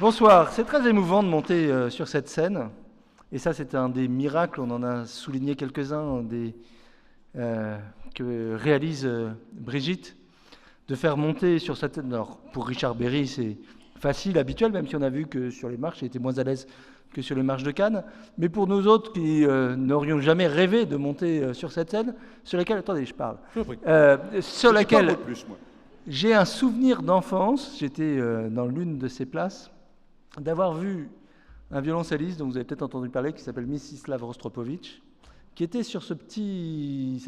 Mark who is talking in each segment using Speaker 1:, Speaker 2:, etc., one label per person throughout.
Speaker 1: Bonsoir, c'est très émouvant de monter sur cette scène. Et ça, c'est un des miracles, on en a souligné quelques-uns, que réalise Brigitte, de faire monter sur cette scène. Alors, pour Richard Berry, c'est facile, habituel, même si on a vu que sur les marches, il était moins à l'aise que sur les marches de Cannes. Mais pour nous autres qui n'aurions jamais rêvé de monter sur cette scène, sur laquelle, attendez, je parle, sur laquelle j'ai un souvenir d'enfance, j'étais dans l'une de ces places, d'avoir vu un violoncelliste dont vous avez peut-être entendu parler, qui s'appelle Mstislav Rostropovitch, qui était sur ce petit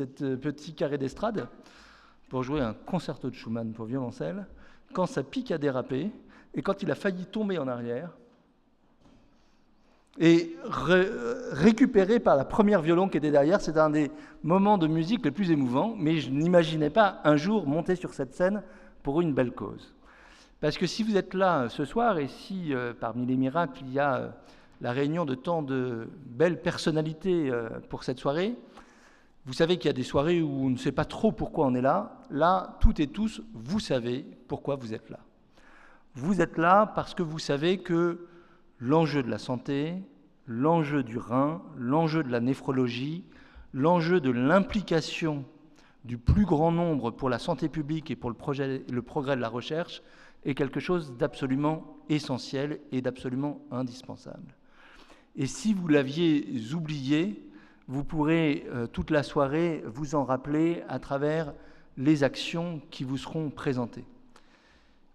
Speaker 1: carré d'estrade pour jouer un concerto de Schumann pour violoncelle, quand sa pique a dérapé et quand il a failli tomber en arrière et récupéré par la première violon qui était derrière. C'est un des moments de musique les plus émouvants, mais je n'imaginais pas un jour monter sur cette scène pour une belle cause. Parce que si vous êtes là ce soir, et si parmi les miracles, il y a la réunion de tant de belles personnalités pour cette soirée, vous savez qu'il y a des soirées où on ne sait pas trop pourquoi on est là. Là, toutes et tous, vous savez pourquoi vous êtes là. Vous êtes là parce que vous savez que l'enjeu de la santé, l'enjeu du rein, l'enjeu de la néphrologie, l'enjeu de l'implication du plus grand nombre pour la santé publique et pour le progrès de la recherche est quelque chose d'absolument essentiel et d'absolument indispensable. Et si vous l'aviez oublié, vous pourrez toute la soirée vous en rappeler à travers les actions qui vous seront présentées.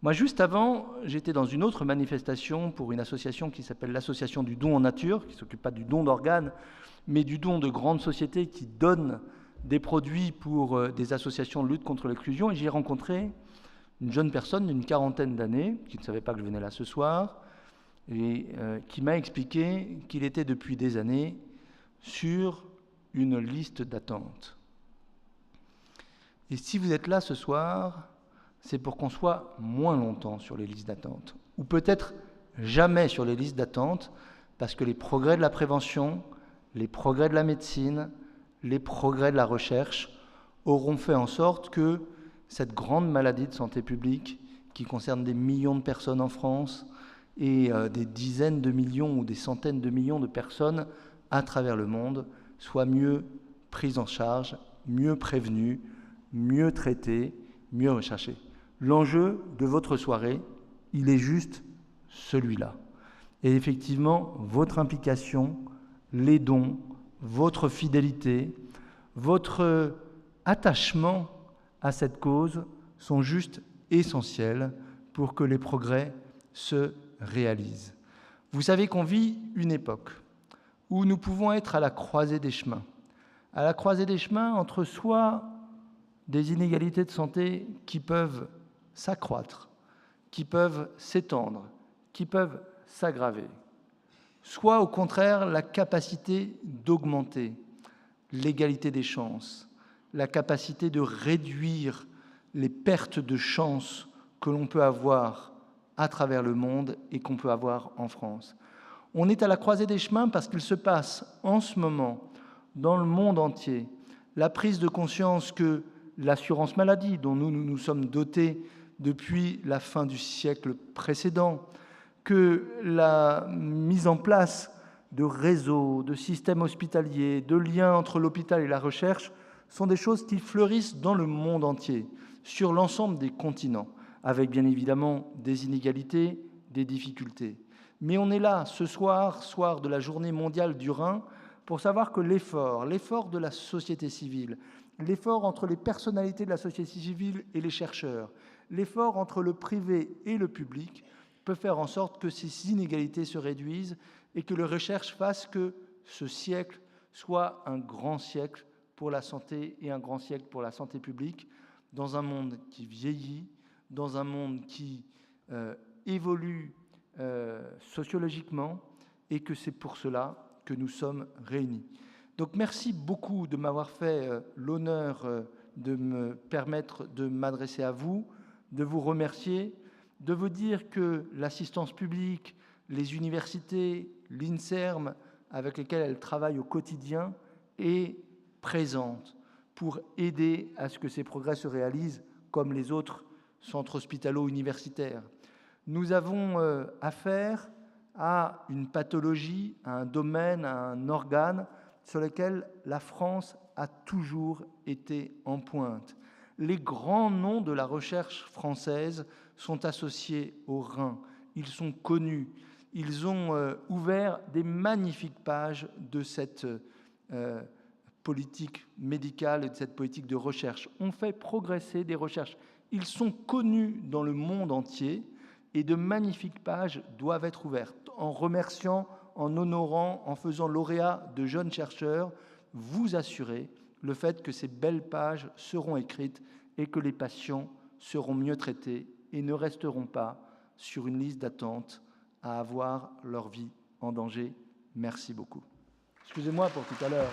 Speaker 1: Moi, juste avant, j'étais dans une autre manifestation pour une association qui s'appelle l'Association du don en nature, qui ne s'occupe pas du don d'organes, mais du don de grandes sociétés qui donnent des produits pour des associations de lutte contre l'exclusion. Et j'y ai rencontré une jeune personne d'une quarantaine d'années, qui ne savait pas que je venais là ce soir, et qui m'a expliqué qu'il était depuis des années sur une liste d'attente. Et si vous êtes là ce soir, c'est pour qu'on soit moins longtemps sur les listes d'attente, ou peut-être jamais sur les listes d'attente, parce que les progrès de la prévention, les progrès de la médecine, les progrès de la recherche auront fait en sorte que cette grande maladie de santé publique qui concerne des millions de personnes en France et des dizaines de millions ou des centaines de millions de personnes à travers le monde soit mieux prise en charge, mieux prévenue, mieux traitée, mieux recherchée. L'enjeu de votre soirée, il est juste celui-là. Et effectivement, votre implication, les dons, votre fidélité, votre attachement à cette cause sont juste essentiels pour que les progrès se réalisent. Vous savez qu'on vit une époque où nous pouvons être à la croisée des chemins entre soit des inégalités de santé qui peuvent s'accroître, qui peuvent s'étendre, qui peuvent s'aggraver, soit au contraire la capacité d'augmenter l'égalité des chances, la capacité de réduire les pertes de chances que l'on peut avoir à travers le monde et qu'on peut avoir en France. On est à la croisée des chemins parce qu'il se passe en ce moment, dans le monde entier, la prise de conscience que l'assurance maladie, dont nous nous sommes dotés depuis la fin du siècle précédent, que la mise en place de réseaux, de systèmes hospitaliers, de liens entre l'hôpital et la recherche sont des choses qui fleurissent dans le monde entier, sur l'ensemble des continents, avec bien évidemment des inégalités, des difficultés. Mais on est là ce soir, soir de la Journée mondiale du rein, pour savoir que l'effort de la société civile, l'effort entre les personnalités de la société civile et les chercheurs, l'effort entre le privé et le public peut faire en sorte que ces inégalités se réduisent et que la recherche fasse que ce siècle soit un grand siècle pour la santé et un grand siècle pour la santé publique, dans un monde qui vieillit, dans un monde qui évolue sociologiquement, et que c'est pour cela que nous sommes réunis. Donc merci beaucoup de m'avoir fait l'honneur de me permettre de m'adresser à vous, de vous remercier, de vous dire que l'assistance publique, les universités, l'INSERM, avec lesquelles elle travaille au quotidien, est présente pour aider à ce que ces progrès se réalisent comme les autres centres hospitalo-universitaires. Nous avons affaire à une pathologie, à un domaine, à un organe sur lequel la France a toujours été en pointe. Les grands noms de la recherche française sont associés au Rhin. Ils sont connus. Ils ont ouvert des magnifiques pages de cette politique médicale et de cette politique de recherche. On fait progresser des recherches. Ils sont connus dans le monde entier et de magnifiques pages doivent être ouvertes. En remerciant, en honorant, en faisant lauréat de jeunes chercheurs, vous assurez le fait que ces belles pages seront écrites et que les patients seront mieux traités et ne resteront pas sur une liste d'attente à avoir leur vie en danger. Merci beaucoup. Excusez-moi pour tout à l'heure.